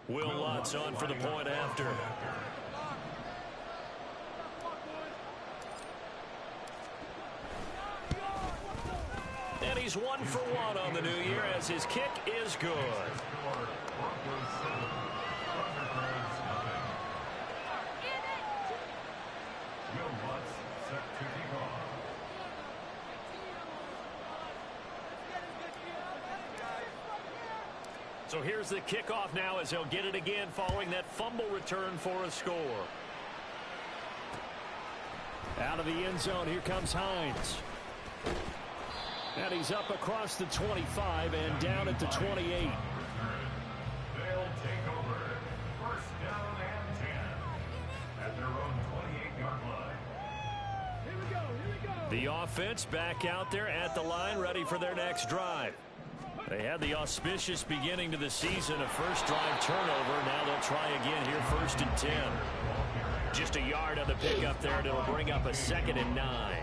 Will Lutz on for the point after. And he's 1 for 1 on the new year as his kick is good. So here's the kickoff now as he'll get it again following that fumble return for a score. Out of the end zone, here comes Hines. And he's up across the 25 and down at the 28. They'll take over. First down and 10 at their own 28-yard line. Here we go. The offense back out there at the line, ready for their next drive. They had the auspicious beginning to the season, a first drive turnover. Now they'll try again here, 1st and 10. Just a yard on the pickup there, and it'll bring up a 2nd and 9.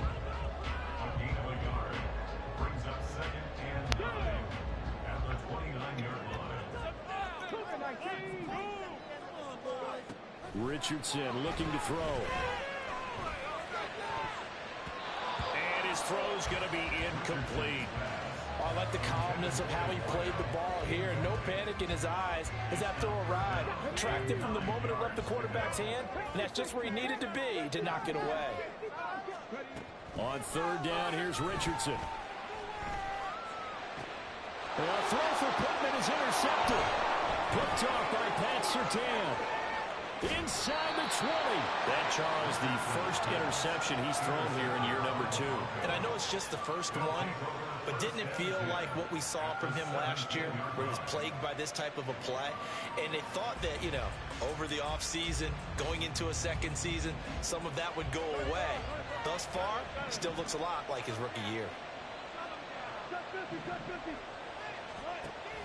Richardson looking to throw. And his throw's going to be incomplete. I like the calmness of how he played the ball here. No panic in his eyes as that throw arrived. Tracked it from the moment it left the quarterback's hand, and that's just where he needed to be to knock it away. On 3rd down, here's Richardson. A throw for Pittman is intercepted. Picked off by Pat Surtain. Inside the 20. That, Charles, the first interception he's thrown here in year number 2. And I know it's just the first one, but didn't it feel like what we saw from him last year, where he was plagued by this type of a play? And they thought that, you know, over the offseason, going into a second season, some of that would go away. Thus far, still looks a lot like his rookie year.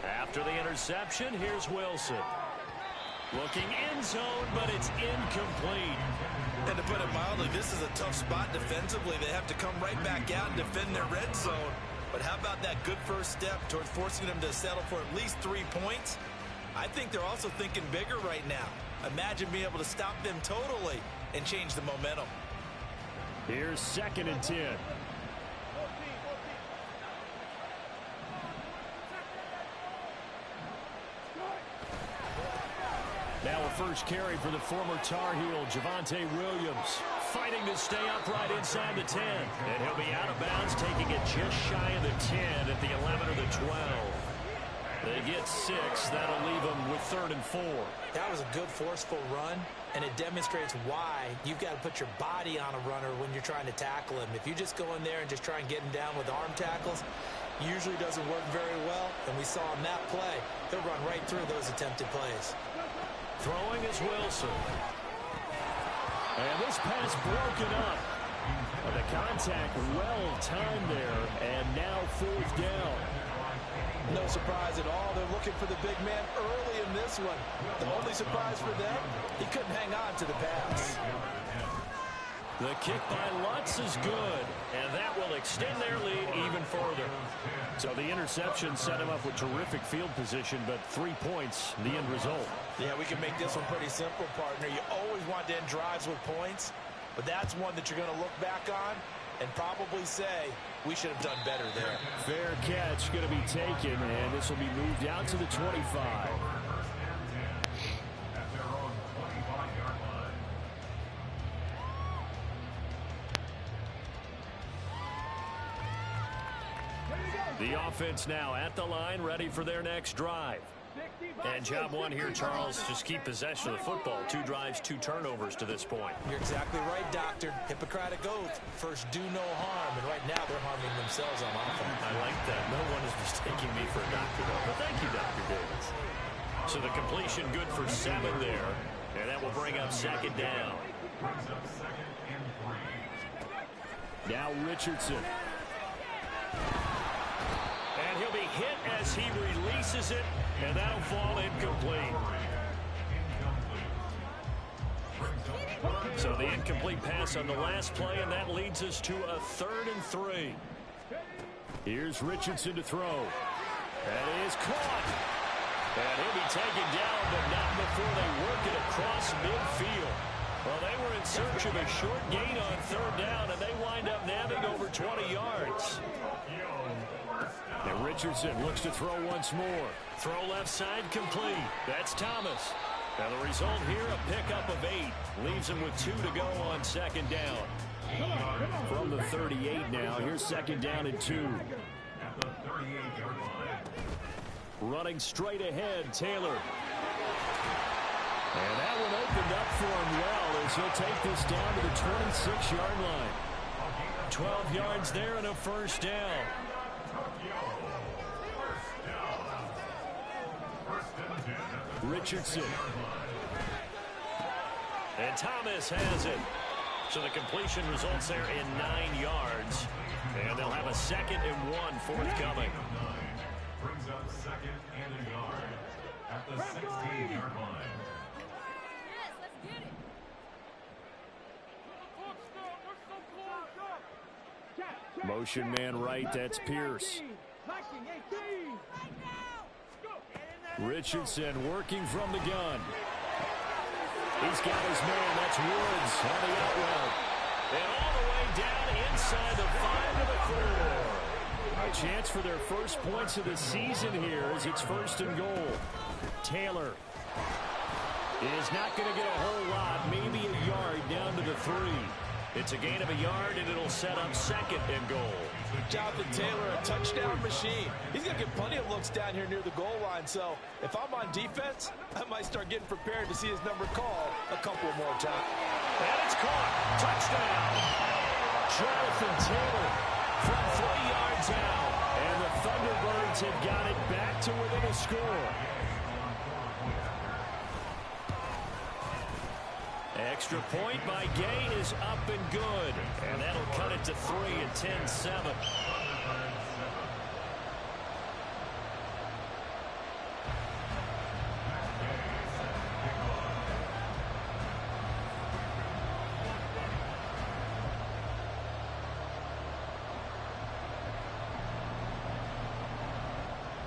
After the interception, here's Wilson. Looking end zone, but it's incomplete. And to put it mildly, this is a tough spot defensively. They have to come right back out and defend their red zone. But how about that good first step towards forcing them to settle for at least 3 points? I think they're also thinking bigger right now. Imagine being able to stop them totally and change the momentum. Here's 2nd and 10. Now a first carry for the former Tar Heel, Javonte Williams. Fighting to stay upright inside the 10. And he'll be out of bounds, taking it just shy of the 10 at the 11 or the 12. They get 6. That'll leave them with 3rd and 4. That was a good, forceful run, and it demonstrates why you've got to put your body on a runner when you're trying to tackle him. If you just go in there and just try and get him down with arm tackles, usually doesn't work very well. And we saw in that play, he'll run right through those attempted plays. Throwing is Wilson. And this pass broken up. The contact well timed there, and now 4th down. No surprise at all. They're looking for the big man early in this one. The only surprise for them, he couldn't hang on to the pass. The kick by Lutz is good, and that will extend their lead even further. So the interception set him up with terrific field position, but 3 points, the end result. Yeah, we can make this one pretty simple, partner. You always want to end drives with points, but that's one that you're going to look back on and probably say, we should have done better there. Fair catch going to be taken, and this will be moved out to the 25. The offense now at the line, ready for their next drive. And job one here, Charles, just keep possession of the football. 2 drives, 2 turnovers to this point. You're exactly right, Doctor. Hippocratic oath. First, do no harm. And right now, they're harming themselves on offense. I like that. No one is mistaking me for a doctor, though. But thank you, Dr. Davis. So the completion good for 7 there. And that will bring up 2nd down. Now Richardson. And he'll be hit as he releases it, and that'll fall incomplete. So the incomplete pass on the last play, and that leads us to a 3rd and 3. Here's Richardson to throw. That is caught. And he'll be taken down, but not before they work it across midfield. Well, they were in search of a short gain on third down, and they wind up nabbing over 20 yards. And Richardson looks to throw once more. Throw left side complete. That's Thomas. Now the result here, a pickup of 8. Leaves him with 2 to go on second down. From the 38 now, here's second down and 2. At the 38-yard line. Running straight ahead, Taylor. And that one opened up for him well as he'll take this down to the 26-yard line. 12 yards there and a first down. Richardson. And Thomas has it. So the completion results there in 9 yards. And they'll have a 2nd and 1 forthcoming. Brings up 2nd and a yard at the 16-yard line. Yes, let's get it. Motion man right, that's Pierce. Richardson working from the gun. He's got his man, that's Woods on the out route. And all the way down inside the 5 to the 4. A chance for their first points of the season here as it's 1st and goal. Taylor is not going to get a whole lot, maybe a yard down to the 3. It's a gain of a yard, and it'll set up 2nd and goal. Jonathan Taylor, a touchdown machine. He's going to get plenty of looks down here near the goal line, so if I'm on defense, I might start getting prepared to see his number called a couple more times. And it's caught. Touchdown. Jonathan Taylor from 3 yards out. And the Thunderbirds have got it back to within a score. Extra point by Gay is up and good. And that'll cut it to 3 at 10-7.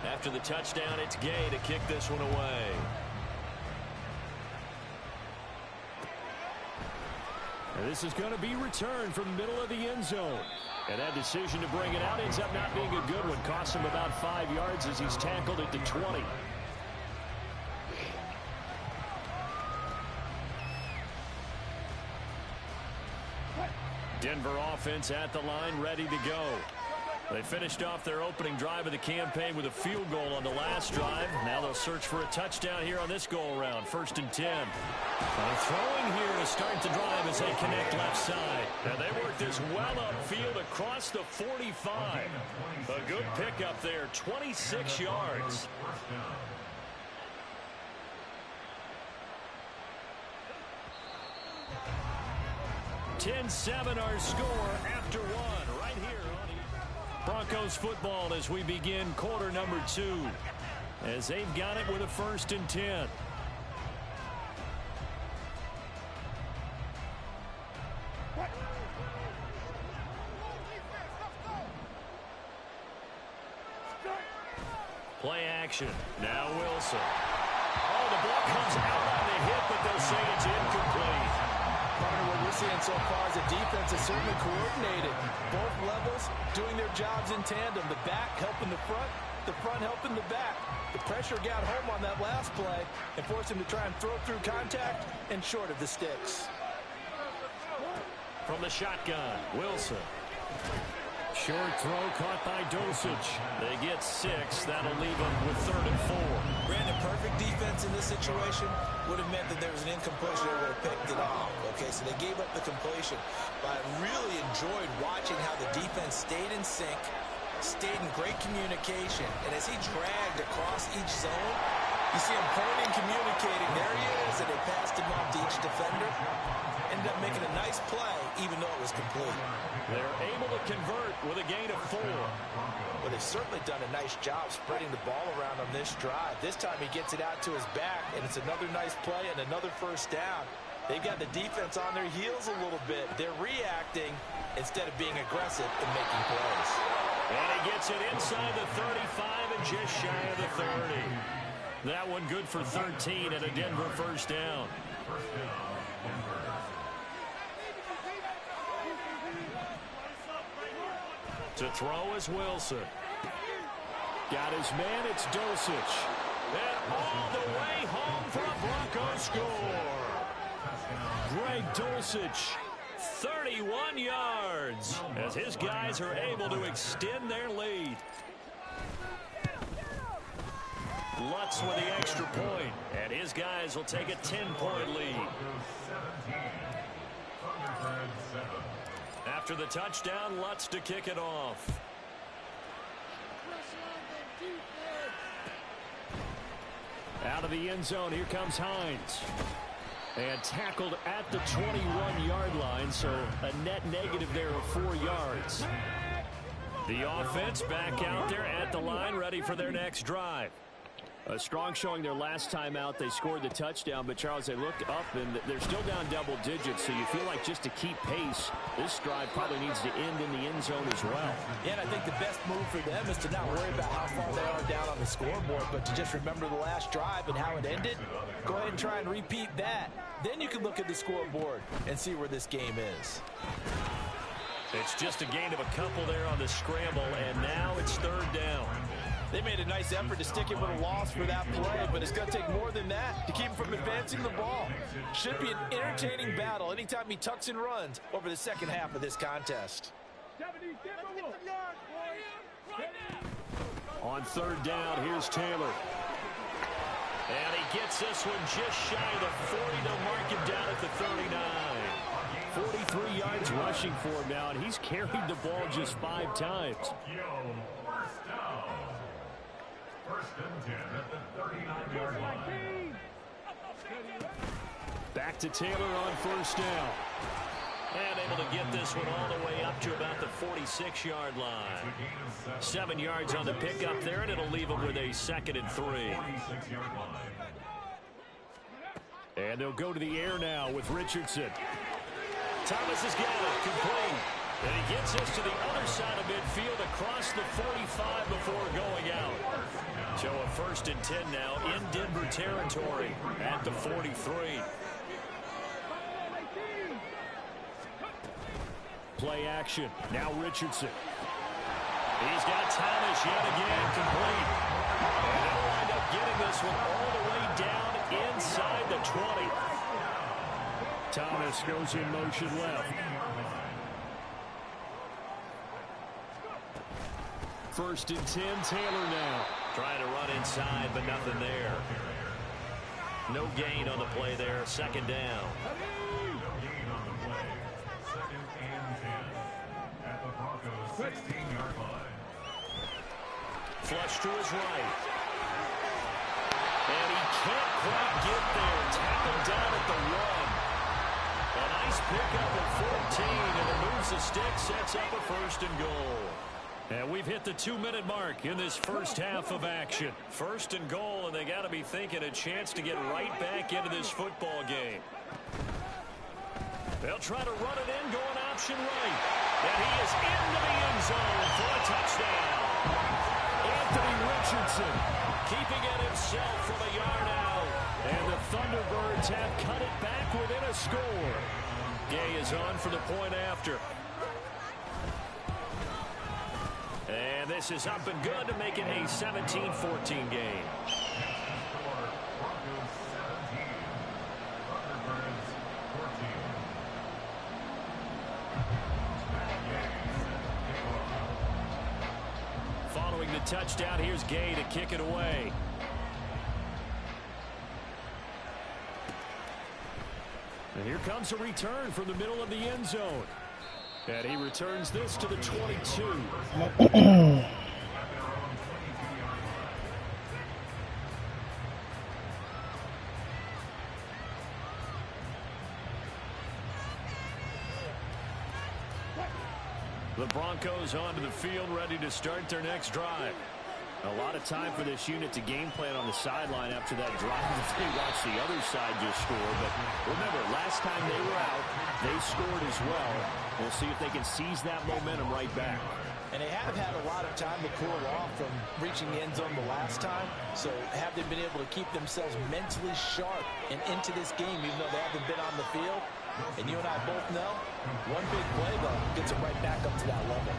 After the touchdown, it's Gay to kick this one away. And this is going to be returned from the middle of the end zone. And that decision to bring it out ends up not being a good one. Costs him about 5 yards as he's tackled at the 20. Denver offense at the line, ready to go. They finished off their opening drive of the campaign with a field goal on the last drive. Now they'll search for a touchdown here on this go-around. 1st and 10. Throwing here to start the drive as they connect left side. And they work this well upfield across the 45. A good pickup there, 26 yards. 10-7 our score after 1 right here on Broncos football as we begin quarter number 2. As they've got it with a 1st and 10. Play action. Now Wilson. Oh, the ball comes out on the hit, but they'll say it's incomplete. Partner, what we're seeing so far is the defense is certainly coordinated. Both levels doing their jobs in tandem. The back helping the front helping the back. The pressure got home on that last play and forced him to try and throw through contact and short of the sticks. From the shotgun, Wilson. Short throw caught by Dosage. They get 6. That'll leave them with 3rd and 4. Brandon, perfect defense in this situation would have meant that there was an incompletion. They would have picked it off. Okay, so they gave up the completion. But I really enjoyed watching how the defense stayed in sync, stayed in great communication. And as he dragged across each zone, you see him pointing, communicating. There he is, and they passed him off to each defender. Ended up making a nice play, even though it was complete. They're able to convert with a gain of 4. Well, they've certainly done a nice job spreading the ball around on this drive. This time he gets it out to his back, and it's another nice play and another 1st down. They've got the defense on their heels a little bit. They're reacting instead of being aggressive and making plays. And he gets it inside the 35 and just shy of the 30. That one good for 13 and a Denver first down. To throw is Wilson. Got his man, it's Dulcich. And all the way home for a Broncos score. Greg Dulcich, 31 yards, as his guys are able to extend their lead. Lutz with the extra point, and his guys will take a 10-point lead. After the touchdown, Lutz to kick it off. Out of the end zone, here comes Hines. And tackled at the 21-yard line, so a net negative there of 4 yards. The offense back out there at the line, ready for their next drive. A strong showing their last time out. They scored the touchdown, but Charles, they looked up and they're still down double digits, so you feel like just to keep pace, this drive probably needs to end in the end zone as well. Yeah, and I think the best move for them is to not worry about how far they are down on the scoreboard, but to just remember the last drive and how it ended. Go ahead and try and repeat that. Then you can look at the scoreboard and see where this game is. It's just a gain of a couple there on the scramble, and now it's third down. They made a nice effort to stick him with a loss for that play, but it's going to take more than that to keep him from advancing the ball. Should be an entertaining battle anytime he tucks and runs over the second half of this contest. On third down, here's Taylor. And he gets this one just shy of the 40. They'll mark him down at the 39. 43 yards rushing for him now, and he's carried the ball just 5 times. First and 10 at the 39-yard line. Back to Taylor on first down. And able to get this one all the way up to about the 46-yard line. 7 yards on the pickup there, and it'll leave him with a 2nd and 3. And they'll go to the air now with Richardson. Thomas has got it, complete. And he gets this to the other side of midfield across the 45 before going out. So a 1st and 10 now in Denver territory at the 43. Play action. Now Richardson. He's got Thomas yet again complete. And they'll wind up getting this one all the way down inside the 20. Thomas goes in motion left. 1st and 10, Taylor now. Trying to run inside, but nothing there. No gain on the play there. 2nd down. No gain on the play. 2nd and 10 at the Broncos 16-yard line. Flush to his right. And he can't quite get there. Tackled down at the 1. A nice pickup at 14, and it moves the stick, sets up a 1st and goal. And we've hit the 2-minute mark in this first half of action. 1st and goal, and they got to be thinking a chance to get right back into this football game. They'll try to run it in, going option right. And he is into the end zone for a touchdown. Anthony Richardson keeping it himself from a yard out. And the Thunderbirds have cut it back within a score. Gay is on for the point after. And this is up and good to make it a 17-14 game. Following the touchdown, here's Gay to kick it away. And here comes a return from the middle of the end zone. And he returns this to the 22. The Broncos onto the field, ready to start their next drive. A lot of time for this unit to game plan on the sideline after that drive. They watched the other side just score. But remember, last time they were out, they scored as well. We'll see if they can seize that momentum right back. And they have had a lot of time to cool off from reaching the end zone the last time. So have they been able to keep themselves mentally sharp and into this game, even though they haven't been on the field? And you and I both know, one big play, though, gets them right back up to that level.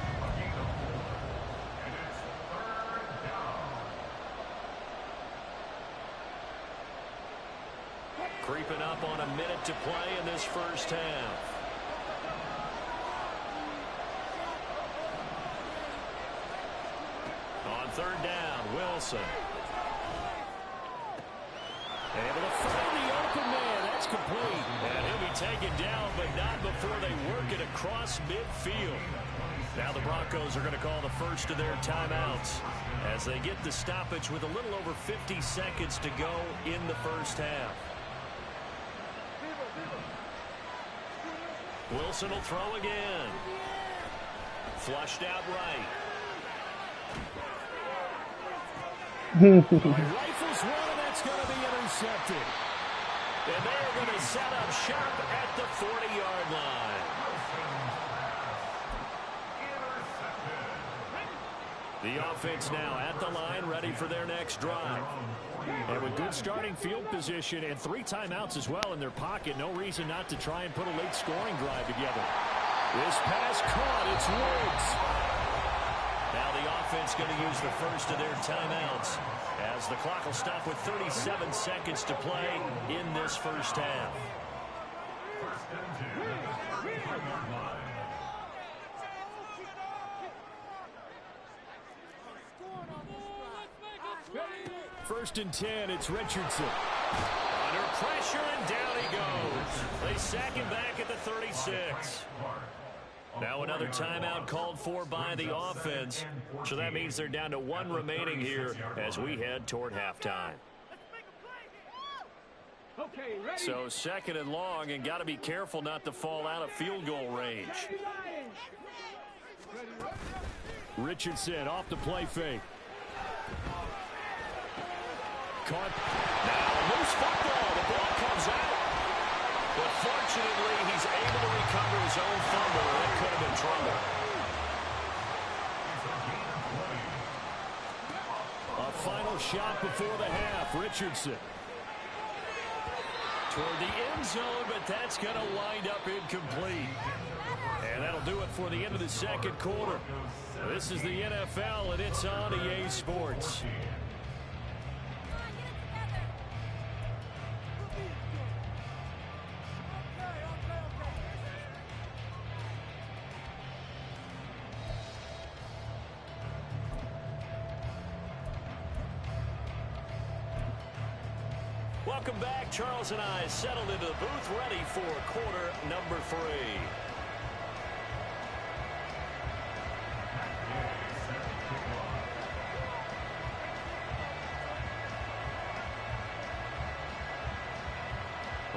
Creeping up on a minute to play in this first half. On third down, Wilson. Able to find the open man. That's complete. And he'll be taken down, but not before they work it across midfield. Now the Broncos are going to call the first of their timeouts as they get the stoppage with a little over 50 seconds to go in the first half. Wilson will throw again. Flushed out right. Rifles one, and that's going to be intercepted. And they're going to set up shop at the 40-yard line. The offense now at the line, ready for their next drive. And with good starting field position and 3 timeouts as well in their pocket, no reason not to try and put a late scoring drive together. This pass caught. It's Woods. Now the offense going to use the first of their timeouts as the clock will stop with 37 seconds to play in this first half. First and 10, it's Richardson. Under pressure, and down he goes. They sack him back at the 36. Now another timeout called for by the offense. So that means they're down to 1 remaining here as we head toward halftime. So second and long, and got to be careful not to fall out of field goal range. Richardson off the play fake. Caught. Now loose football. The ball comes out. But fortunately, he's able to recover his own fumble. That could have been trouble. A final shot before the half. Richardson. Toward the end zone, but that's going to wind up incomplete. And that'll do it for the end of the second quarter. This is the NFL, and it's on EA Sports. Welcome back. Charles and I settled into the booth, ready for quarter number 3.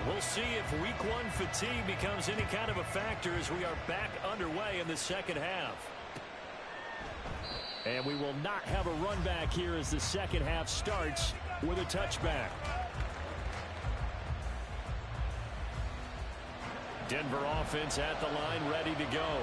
We'll see if week 1 fatigue becomes any kind of a factor as we are back underway in the second half. And we will not have a run back here as the second half starts with a touchback. Denver offense at the line, ready to go.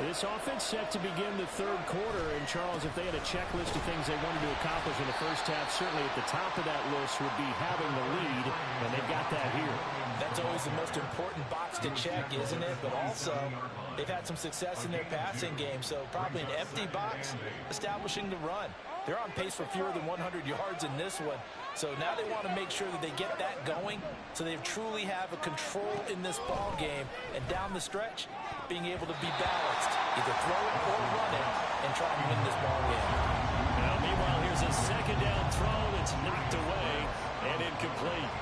This offense set to begin the third quarter. And, Charles, if they had a checklist of things they wanted to accomplish in the first half, certainly at the top of that list would be having the lead, and they've got that here. That's always the most important box to check, isn't it? But also, they've had some success in their passing game, so probably an empty box establishing the run. They're on pace for fewer than 100 yards in this one. So now they want to make sure that they get that going so they truly have a control in this ball game. And down the stretch, being able to be balanced, either throw it or run it, and try and win this ball game. Now, meanwhile, here's a second down throw that's knocked away and incomplete.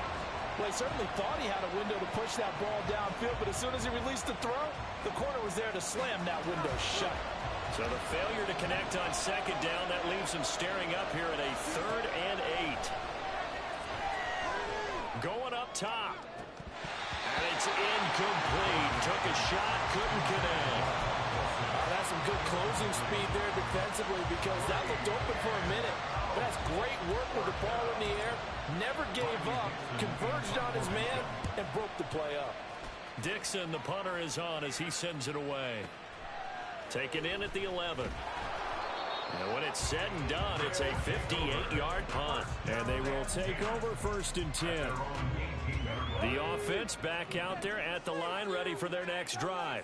Well, he certainly thought he had a window to push that ball downfield, but as soon as he released the throw, the corner was there to slam that window shut. So the failure to connect on second down, that leaves him staring up here at a 3rd and 8. Going up top. And it's incomplete. Took a shot, couldn't connect. That's some good closing speed there defensively because that looked open for a minute. But that's great work with the ball in the air. Never gave up, converged on his man, and broke the play up. Dixon, the punter, is on as he sends it away. Taken in at the 11. And when it's said and done, it's a 58-yard punt. And they will take over 1st and 10. The offense back out there at the line, ready for their next drive.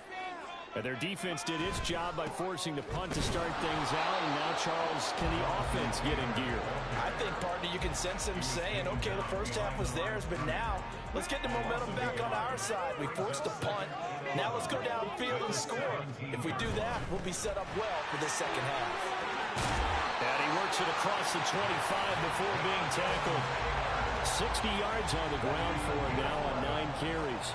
And their defense did its job by forcing the punt to start things out. And now, Charles, can the offense get in gear? I think, partner, you can sense them saying, okay, the first half was theirs, but now let's get the momentum back on our side. We forced a punt. Now let's go downfield and score. If we do that, we'll be set up well for the second half. And he works it across the 25 before being tackled. 60 yards on the ground for him now on 9 carries.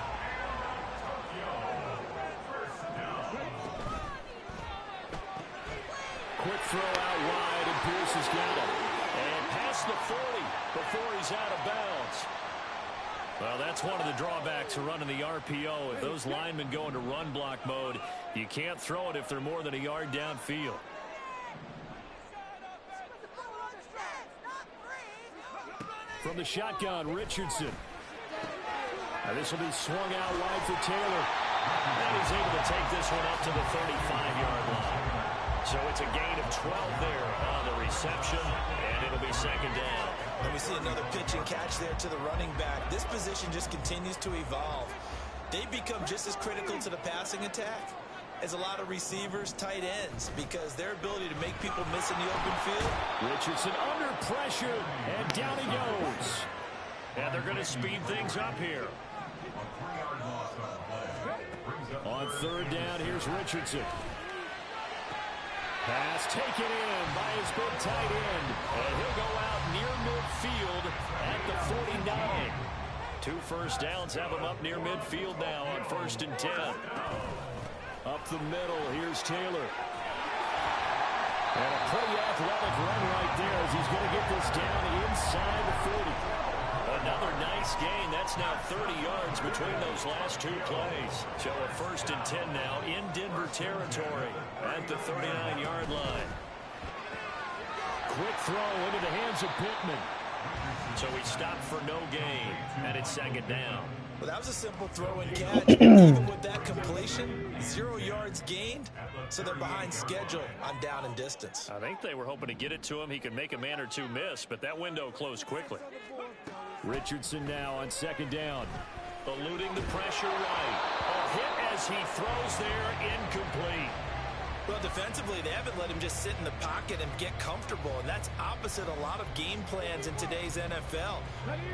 Quick throw out wide, and Pierce has got it. And past the 40 before he's out of bounds. Well, that's one of the drawbacks of running the RPO. If those linemen go into run block mode, you can't throw it if they're more than a yard downfield. From the shotgun, Richardson. Now this will be swung out wide for Taylor. And he's able to take this one up to the 35-yard line. So it's a gain of 12 there on the reception, and it'll be second down. And we see another pitch and catch there to the running back. This position just continues to evolve. They become just as critical to the passing attack as a lot of receivers, tight ends, because their ability to make people miss in the open field. Richardson under pressure, and down he goes. And they're going to speed things up here. On 3rd down, here's Richardson. Pass taken in by his big tight end. And he'll go out near midfield at the 49. 2 first downs have him up near midfield now on 1st and 10. Up the middle, here's Taylor. And a pretty athletic run right there as he's going to get this down inside the 40. Another nice gain. That's now 30 yards between those last 2 plays. So a 1st and 10 now in Denver territory at the 39-yard line. Quick throw into the hands of Pittman. So he stopped for no gain, and it's 2nd down. Well, that was a simple throw and catch. Even with that completion, 0 yards gained, so they're behind schedule on down and distance. I think they were hoping to get it to him. He could make a man or 2 miss, but that window closed quickly. Richardson now on 2nd down. Eluding the pressure right. A hit as he throws there, incomplete. Well, defensively, they haven't let him just sit in the pocket and get comfortable, and that's opposite a lot of game plans in today's NFL.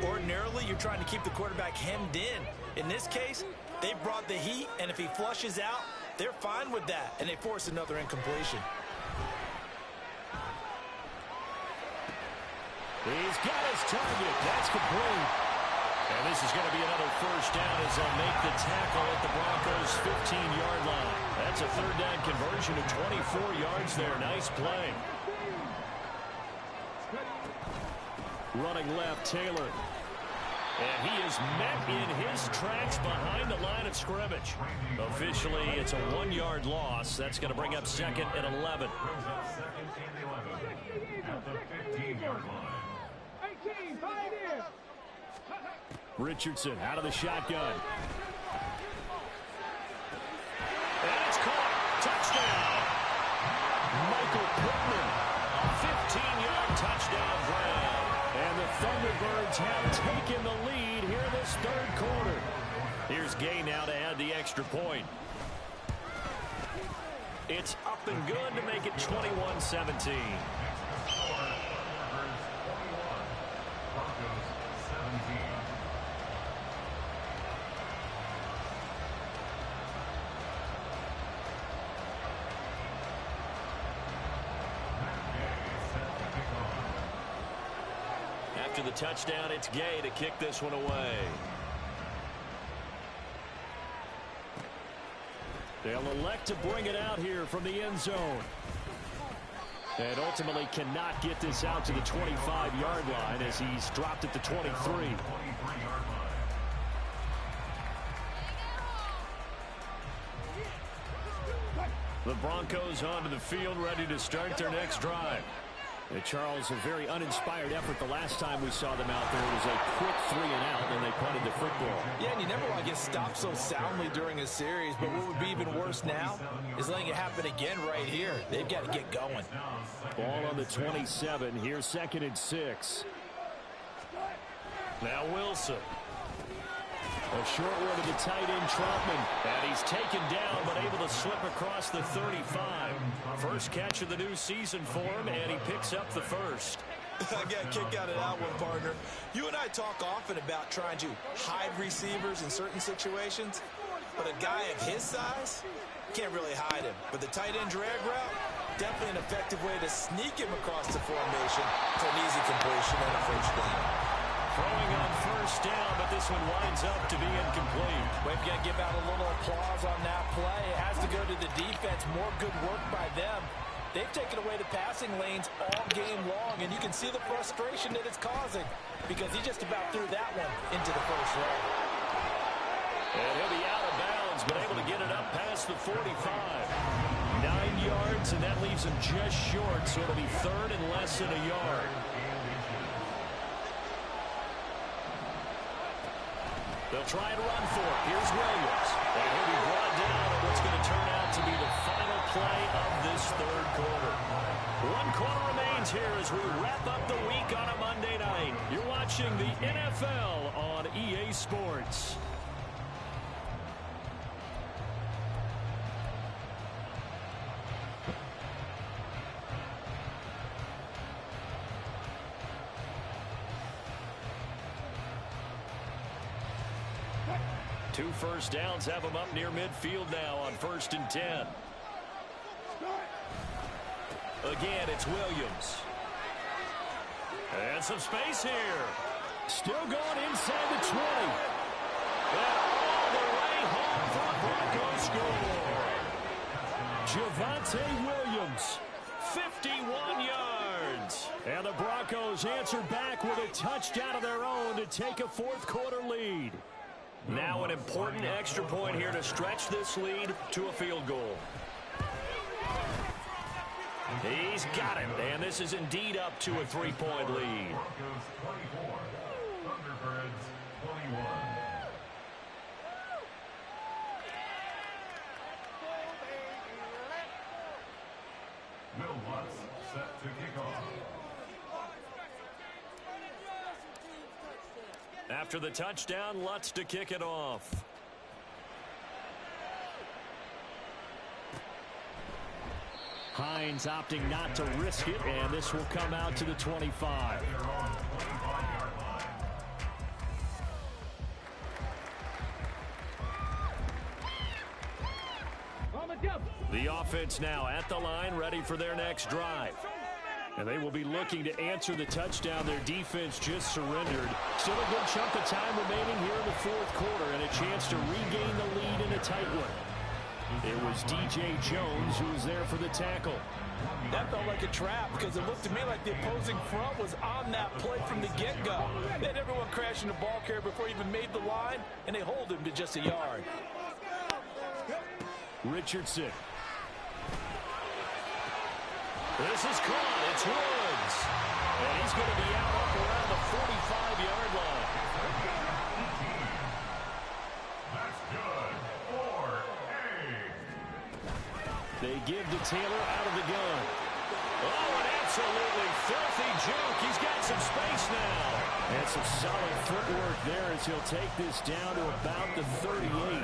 Ordinarily, you're trying to keep the quarterback hemmed in. In this case, they brought the heat, and if he flushes out, they're fine with that, and they force another incompletion. He's got his target. That's complete. And this is going to be another 1st down as they'll make the tackle at the Broncos' 15-yard line. That's a 3rd down conversion of 24 yards there. Nice play. Running left, Taylor. And he is met in his tracks behind the line of scrimmage. Officially, it's a 1-yard loss. That's going to bring up 2nd and 11. At the 15-yard line. Richardson out of the shotgun. And it's caught. Touchdown. Michael Pittman. 15-yard touchdown grab. And the Thunderbirds have taken the lead here this 3rd quarter. Here's Gay now to add the extra point. It's up and good to make it 21-17. After the touchdown, it's Gay to kick this one away. They'll elect to bring it out here from the end zone. And ultimately cannot get this out to the 25-yard line as he's dropped at the 23. The Broncos onto the field, ready to start their next drive. And Charles, a very uninspired effort the last time we saw them out there. It was a quick 3 and out, and they punted the football. Yeah, and you never want to get stopped so soundly during a series, but what would be even worse now is letting it happen again right here. They've got to get going. Ball on the 27. Here's 2nd and 6. Now Wilson. A short one to the tight end, Troutman. And he's taken down, but able to slip across the 35. First catch of the new season for him, and he picks up the first. I got a kick out of that one, partner. You and I talk often about trying to hide receivers in certain situations, but a guy of his size can't really hide him. But the tight end drag route, definitely an effective way to sneak him across the formation for an easy completion and a first down. Throwing on first down, but this one winds up to be incomplete. We've got to give out a little applause on that play. It has to go to the defense. More good work by them. They've taken away the passing lanes all game long, and you can see the frustration that it's causing because he just about threw that one into the first row. And he'll be out of bounds, but able to get it up past the 45. 9 yards, and that leaves him just short, so it'll be 3rd and less than a yard. They'll try and run for it. Here's Williams. And he'll be brought down on what's going to turn out to be the final play of this 3rd quarter. 1 quarter remains here as we wrap up the week on a Monday night. You're watching the NFL on EA Sports. Two first downs have them up near midfield now on 1st and 10. Again, it's Williams. And some space here. Still going inside the 20. And all the way home for a Broncos score. Javonte Williams, 51 yards. And the Broncos answer back with a touchdown of their own to take a 4th quarter lead. Now an important extra point here to stretch this lead to a field goal. He's got it, and this is indeed up to a 3-point lead. Broncos 24, Thunderbirds 21. Will Lutz set to kick off. After the touchdown, Lutz to kick it off. Hines opting not to risk it, and this will come out to the 25. The offense now at the line, ready for their next drive. And they will be looking to answer the touchdown their defense just surrendered. Still a good chunk of time remaining here in the 4th quarter and a chance to regain the lead in a tight one. It was DJ Jones who was there for the tackle. That felt like a trap because it looked to me like the opposing front was on that play from the get-go. They had everyone crashing the ball carrier before he even made the line, and they hold him to just a yard. Richardson. This is caught. It's Woods. And he's going to be out up around the 45-yard line. That's good. 4-8. They give to Taylor out of the gun. Oh, an absolutely filthy juke. He's got some space now. And some solid footwork there as he'll take this down to about the 38.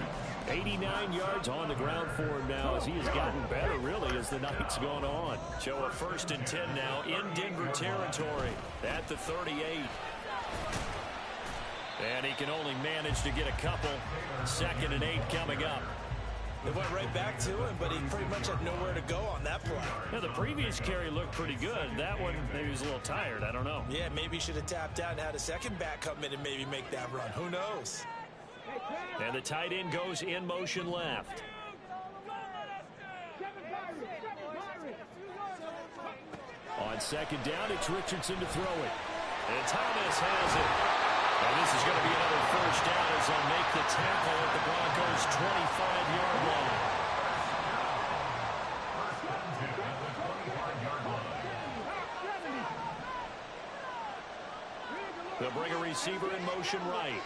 89 yards on the ground for him now as he has gotten better, really, as the night's gone on. Show a 1st and 10 now in Denver territory at the 38. And he can only manage to get a couple. 2nd and 8 coming up. They went right back to him, but he pretty much had nowhere to go on that play. Yeah, the previous carry looked pretty good. That one, maybe he was a little tired. I don't know. Yeah, maybe he should have tapped out and had a second back come in and maybe make that run. Who knows? And the tight end goes in motion left. On 2nd down, it's Richardson to throw it. And Thomas has it. And this is going to be another first down as they'll make the tackle at the Broncos' 25-yard line. They'll bring a receiver in motion right.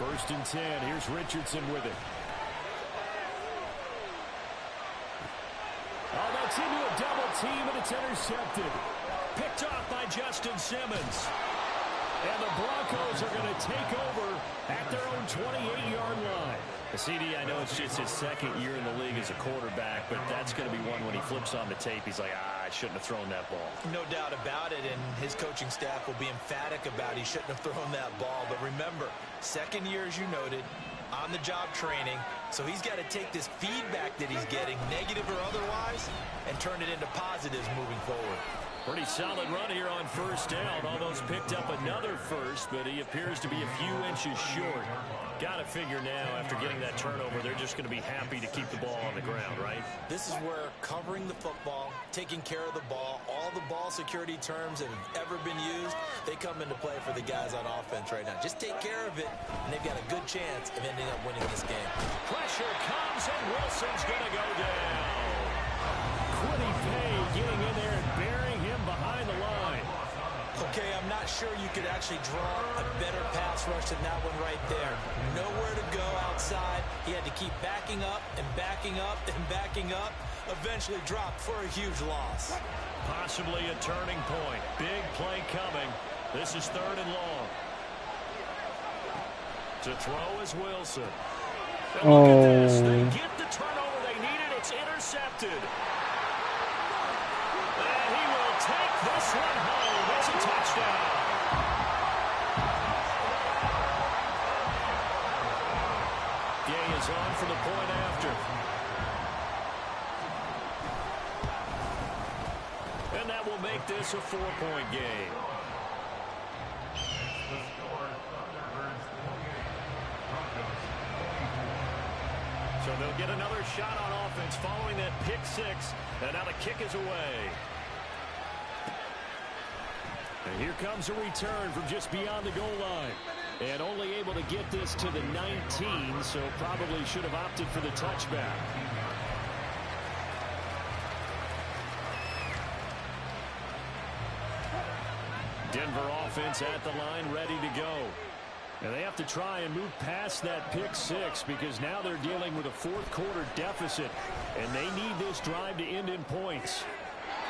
1st and 10. Here's Richardson with it. Oh, that's into a double team, and it's intercepted. Picked off by Justin Simmons. And the Broncos are going to take over at their own 28-yard line. The CD, I know it's just his 2nd year in the league as a quarterback, but that's going to be one when he flips on the tape, he's like, I shouldn't have thrown that ball. No doubt about it, and his coaching staff will be emphatic about he shouldn't have thrown that ball. But remember, 2nd year, as you noted, on-the-job training, so he's got to take this feedback that he's getting, negative or otherwise, and turn it into positives moving forward. Pretty solid run here on 1st down. Almost picked up another first, but he appears to be a few inches short. Got to figure now, after getting that turnover, they're just going to be happy to keep the ball on the ground, right? This is where covering the football, taking care of the ball, all the ball security terms that have ever been used, they come into play for the guys on offense right now. Just take care of it, and they've got a good chance of ending up winning this game. Pressure comes, and Wilson's going to go down. Quiddy Pay getting in there and burying him behind the line. Okay, I'm not sure you could actually draw a better pass rush than that one right there. Nowhere to go outside. He had to keep backing up and backing up and backing up. Eventually dropped for a huge loss. Possibly a turning point. Big play coming. This is 3rd and long. To throw is Wilson. And look at this. They get the turnover they needed. It's intercepted. And he will take this one home. It's a touchdown. Gay is on for the point after. And that will make this a 4-point game. So they'll get another shot on offense following that pick 6. And now the kick is away. And here comes a return from just beyond the goal line. And only able to get this to the 19, so probably should have opted for the touchback. Denver offense at the line, ready to go. And they have to try and move past that pick 6 because now they're dealing with a 4th quarter deficit. And they need this drive to end in points.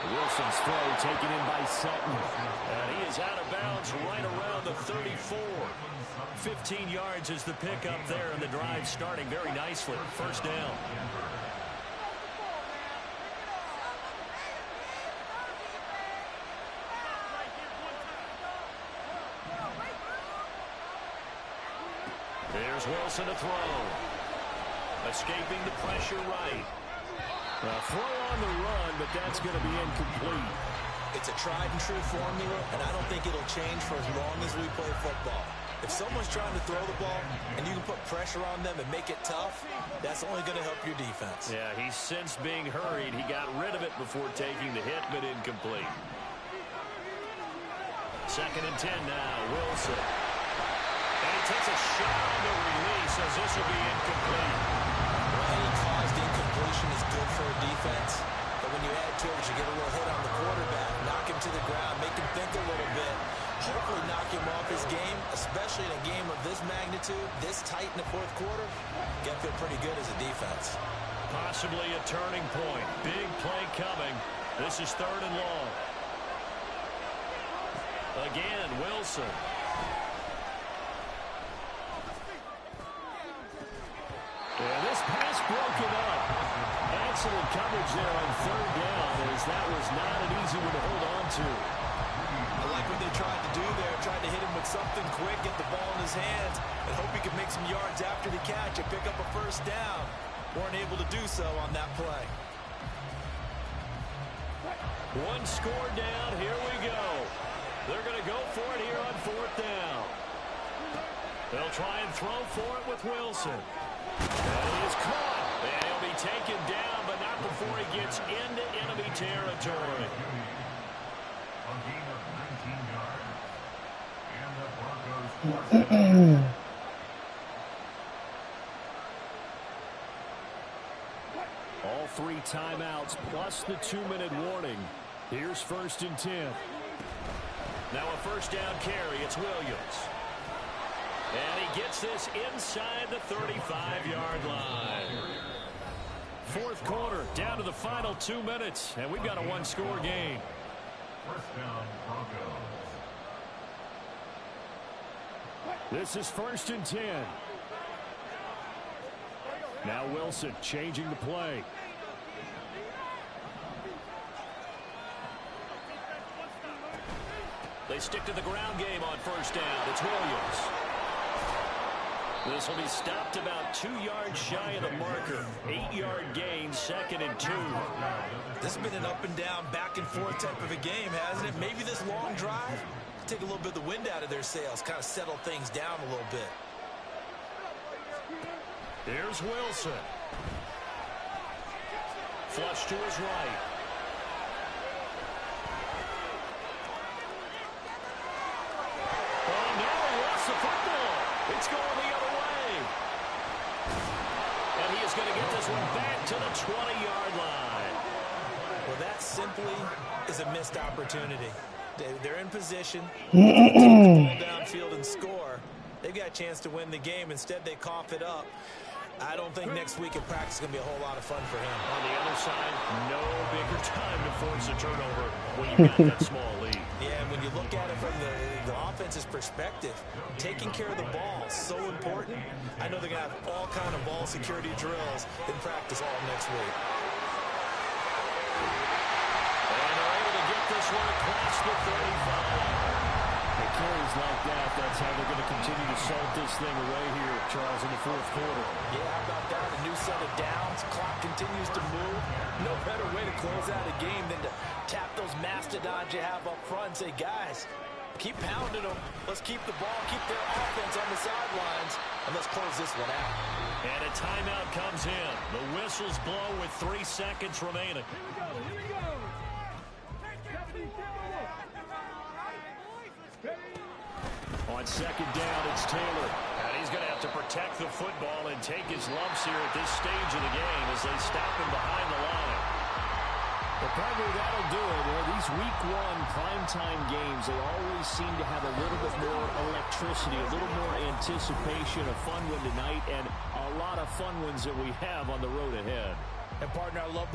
Wilson's throw taken in by Sutton. And he is out of bounds right around the 34. 15 yards is the pickup there, and the drive starting very nicely. 1st down. There's Wilson to throw. Escaping the pressure right. A throw on the run, but that's going to be incomplete. It's a tried-and-true formula, and I don't think it'll change for as long as we play football. If someone's trying to throw the ball and you can put pressure on them and make it tough, that's only going to help your defense. Yeah, he's since being hurried. He got rid of it before taking the hit, but incomplete. 2nd and 10 now, Wilson. And he takes a shot on the release as this will be incomplete. Well, any caused incompletion is good for a defense, but when you add to it, you get a little hit on the quarterback, knock him to the ground, make him think a little bit, hopefully knock him off his game, especially in a game of this magnitude, this tight in the 4th quarter. You got to feel pretty good as a defense. Possibly a turning point. Big play coming. This is 3rd and long. Again, Wilson. And this pass broken up. Excellent coverage there on 3rd down, as that was not an easy one to hold on to. I like what they tried to do there. Tried to hit him with something quick, get the ball in his hands, and hope he could make some yards after the catch and pick up a 1st down. Weren't able to do so on that play. One score down. Here we go. They're going to go for it here on 4th down. They'll try and throw for it with Wilson. And he is caught. And he'll be taken down, but not before he gets into enemy territory. A gain of 19 yards. And the Broncos All 3 timeouts plus the 2-minute warning. Here's 1st and 10. Now a first down carry. It's Williams. And he gets this inside the 35-yard line. 4th quarter, down to the final 2 minutes, and we've got a one-score game. First down, Broncos. This is 1st and 10. Now Wilson changing the play. They stick to the ground game on 1st down. It's Williams. This will be stopped about 2 yards shy of the marker. 8-yard gain, 2nd and 2. This has been an up and down, back and forth type of a game, hasn't it? Maybe this long drive take a little bit of the wind out of their sails, kind of settle things down a little bit. Here's Wilson. Flush to his right. Oh, now he lost the football. It's going the other way. And he is going to get this one back to the 20-yard line. Well, that simply is a missed opportunity. They're in position. Take the ball downfield and score. They've got a chance to win the game. Instead, they cough it up. I don't think next week in practice is going to be a whole lot of fun for him. On the other side, no bigger time to force a turnover when you've got that small lead. Yeah, and when you look at it from the offense's perspective, taking care of the ball is so important. I know they're going to have all kind of ball security drills in practice all next week. And they're able to get this one across the 35. The carries like that, that's how they're going to continue to salt this thing away here, Charles, in the 4th quarter. Yeah, how about that? A new set of downs. Clock continues to move. No better way to close out a game than to tap those mastodons you have up front and say, guys, keep pounding them. Let's keep the ball, keep their offense on the sidelines, and let's close this one out. And a timeout comes in. The whistles blow with 3 seconds remaining. Here we go. On 2nd down, it's Taylor. And he's going to have to protect the football and take his lumps here at this stage of the game as they stop him behind the line. But probably that'll do it. These week 1 primetime games, they always seem to have a little bit more electricity, a little more anticipation. A fun one tonight, and a lot of fun ones that we have on the road ahead. And, partner, I love